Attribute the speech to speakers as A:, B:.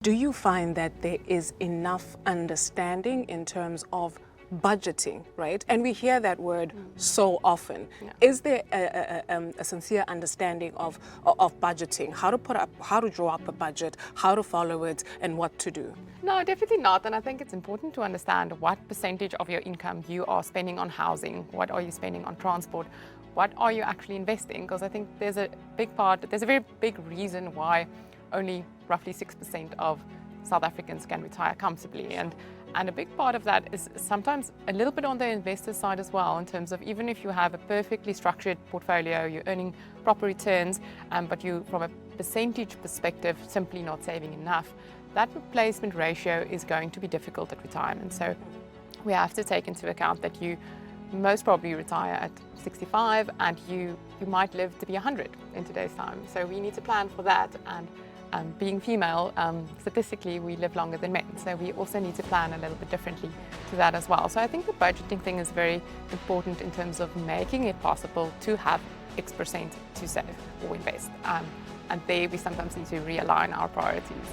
A: Do you find that there is enough understanding in terms of budgeting, right? And we hear that word so often.
B: Yeah.
A: Is there a sincere understanding of budgeting, how to draw up a budget, how to follow it, and what to do?
B: No, definitely not. And I think it's important to understand what percentage of your income you are spending on housing, what are you spending on transport, what are you actually investing? Because I think there's a very big reason why only roughly 6% of South Africans can retire comfortably. And a big part of that is sometimes a little bit on the investor side as well, in terms of even if you have a perfectly structured portfolio, you're earning proper returns, but you, from a percentage perspective, simply not saving enough, that replacement ratio is going to be difficult at retirement. So we have to take into account that you most probably retire at 65 and you might live to be 100 in today's time. So we need to plan for that. And being female, statistically, we live longer than men. So we also need to plan a little bit differently to that as well. So I think the budgeting thing is very important in terms of making it possible to have X% to save or invest. And there we sometimes need to realign our priorities.